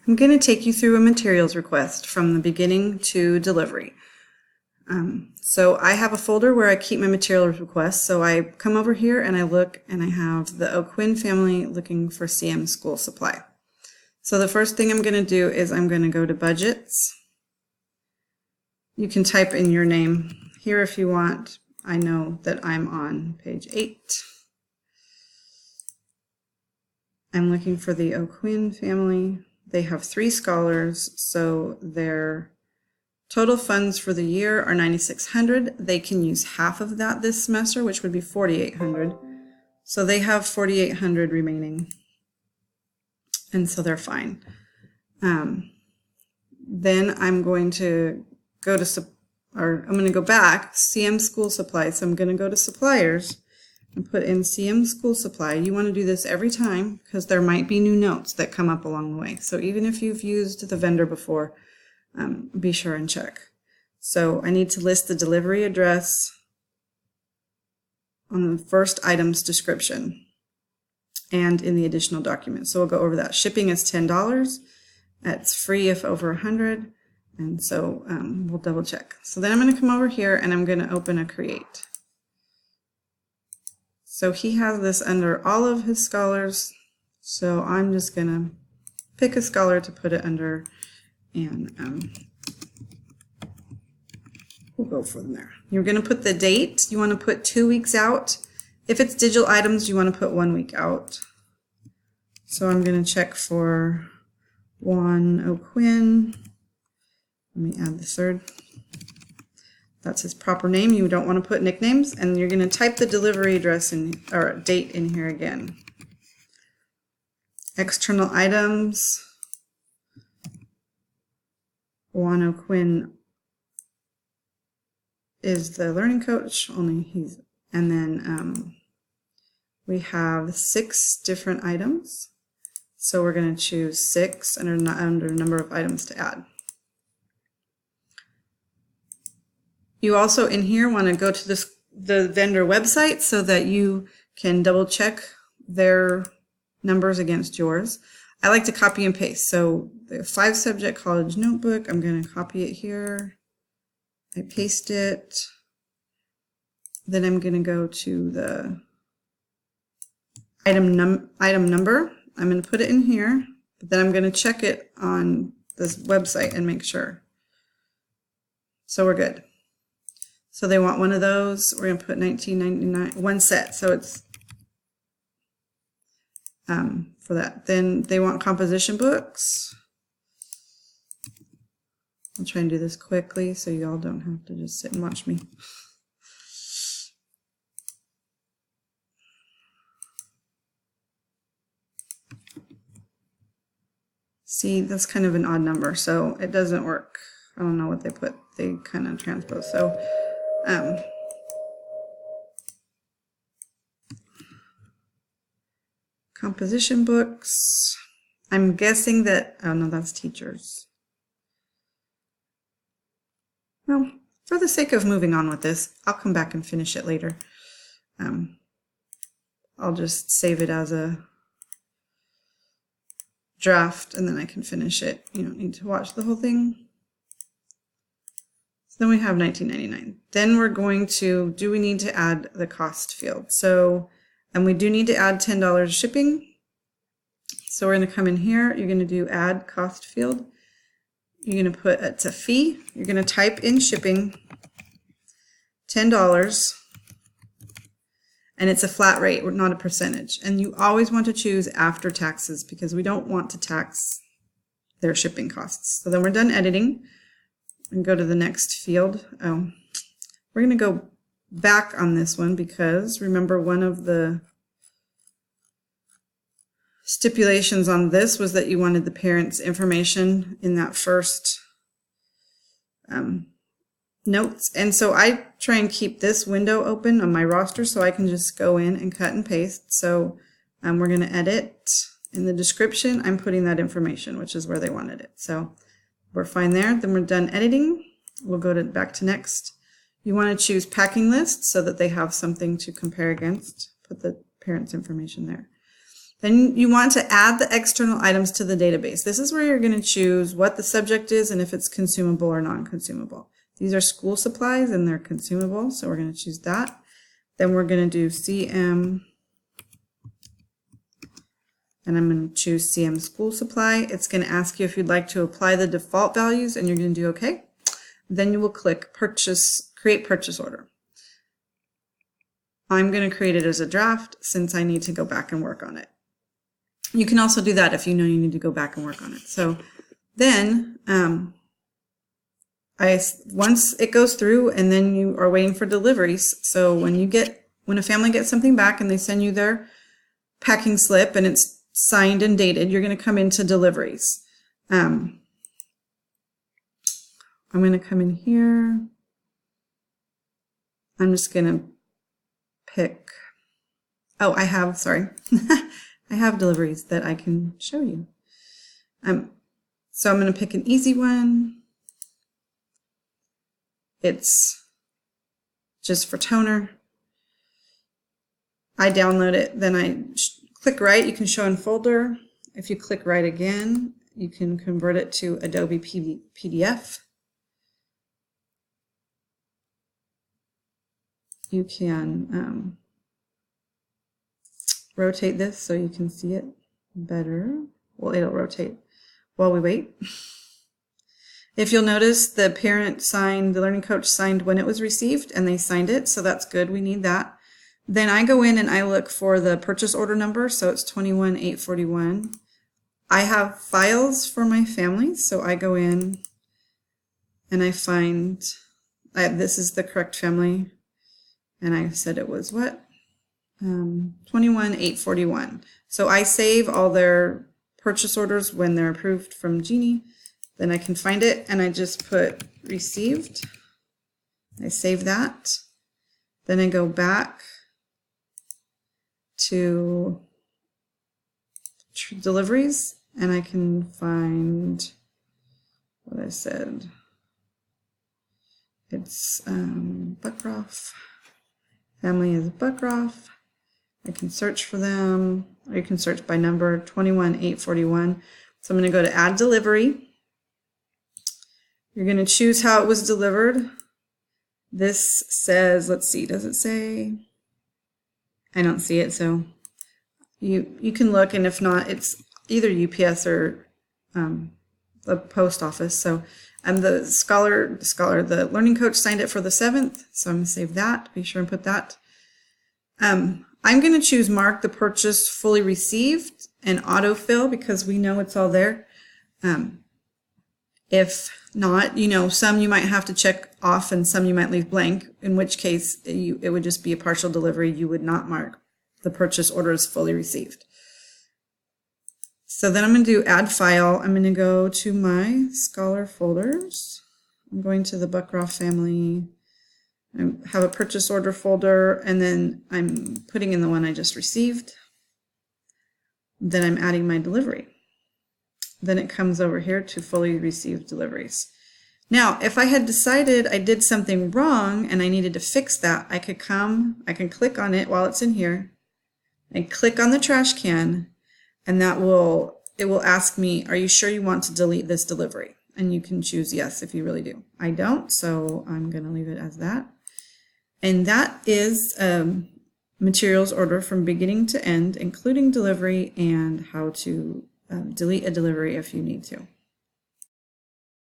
I'm going to take you through a materials request from the beginning to delivery. So I have a folder where I keep my materials requests. So I come over here and I look and I have the O'Quinn family looking for CM school supply. So the first thing I'm going to do is I'm going to go to budgets. You can type in your name here if you want. I know that I'm on page 8. I'm looking for the O'Quinn family. They have 3 scholars, so their total funds for the year are $9,600. They can use half of that this semester, which would be $4,800. So they have $4,800 remaining, and so they're fine. Then I'm going to go to, I'm going to go back, CM school supply. So I'm going to go to suppliers and put in CM school supply. You want to do this every time because there might be new notes that come up along the way. So even if you've used the vendor before, be sure and check. So I need to list the delivery address on the first item's description and in the additional document. So we'll go over that. Shipping is $10. That's free if over 100. And so we'll double check. So then I'm going to come over here and I'm going to open a create. So he has this under all of his scholars. So I'm just going to pick a scholar to put it under, and we'll go from there. You're going to put the date. You want to put 2 weeks out. If it's digital items, you want to put 1 week out. So I'm going to check for Juan O'Quinn. Let me add the third. That's his proper name. You don't want to put nicknames, and you're going to type the delivery address in, or date in here again. External items. Juan O'Quinn is the learning coach, only he's, and then we have 6 different items. So we're going to choose 6 under number of items to add. You also in here want to go to the vendor website so that you can double check their numbers against yours. I like to copy and paste. So the 5 subject college notebook, I'm going to copy it here. I paste it. Then I'm going to go to the item number. I'm going to put it in here, but then I'm going to check it on this website and make sure. So we're good. So they want one of those. We're going to put $19.99, 1 set. So it's for that. Then they want composition books. I'll try and do this quickly so you all don't have to just sit and watch me. See, that's kind of an odd number, so it doesn't work. I don't know what they put. They kind of transpose. So composition books. I'm guessing that, oh no, that's teachers. Well, for the sake of moving on with this, I'll come back and finish it later. I'll just save it as a draft and then I can finish it. You don't need to watch the whole thing. So then we have $19.99. Then we're going to, do we need to add the cost field? So, and we do need to add $10 shipping. So we're going to come in here. You're going to do add cost field. You're going to put, it's a fee. You're going to type in shipping, $10. And it's a flat rate, not a percentage. And you always want to choose after taxes because we don't want to tax their shipping costs. So then we're done editing and go to the next field. Oh, we're going to go back on this one because remember one of the stipulations on this was that you wanted the parents' information in that first notes. And so I try and keep this window open on my roster so I can just go in and cut and paste. So we're going to edit in the description. I'm putting that information, which is where they wanted it. So we're fine there. Then we're done editing. We'll go back to next. You want to choose packing list so that they have something to compare against. Put the parents' information there. Then you want to add the external items to the database. This is where you're going to choose what the subject is and if it's consumable or non-consumable. These are school supplies and they're consumable, so we're going to choose that. Then we're going to do CM, and I'm going to choose CM school supply. It's going to ask you if you'd like to apply the default values, and you're going to do OK. Then you will click Purchase, Create Purchase Order. I'm going to create it as a draft since I need to go back and work on it. You can also do that if you know you need to go back and work on it. So then once it goes through, and then you are waiting for deliveries. So when a family gets something back and they send you their packing slip and it's signed and dated, you're going to come into deliveries. I'm going to come in here. I'm just going to pick, oh, I have deliveries that I can show you. So I'm going to pick an easy one. It's just for toner. I download it, then I click right, you can show in folder. If you click right again, you can convert it to Adobe PDF. You can rotate this so you can see it better. Well, it'll rotate while we wait. If you'll notice, the parent signed, the learning coach signed when it was received, and they signed it, so that's good. We need that. Then I go in and I look for the purchase order number, so it's 21841. I have files for my family, so I go in and I find this is the correct family, and I said it was what? 21841. So I save all their purchase orders when they're approved from Jeannie. Then I can find it and I just put received. I save that. Then I go back to deliveries and I can find what I said. It's Buckroff. Family is Buckroff. I can search for them, or you can search by number 21841. So I'm going to go to add delivery. You're going to choose how it was delivered. This says, let's see, does it say? I don't see it, so you can look, and if not, it's either UPS or the post office. So the learning coach signed it for the 7th, so I'm going to save that. Be sure and put that. I'm going to choose mark the purchase fully received and autofill because we know it's all there. If not, some you might have to check off and some you might leave blank, in which case it would just be a partial delivery. You would not mark the purchase order as fully received. So then I'm going to do add file. I'm going to go to my Scholar folders. I'm going to the Buckroff family. I have a purchase order folder, and then I'm putting in the one I just received. Then I'm adding my delivery. Then it comes over here to fully received deliveries. Now, if I had decided I did something wrong and I needed to fix that, I can click on it while it's in here, and click on the trash can, and it will ask me, are you sure you want to delete this delivery? And you can choose yes if you really do. I don't, so I'm going to leave it as that. And that is materials order from beginning to end, including delivery and how to delete a delivery if you need to.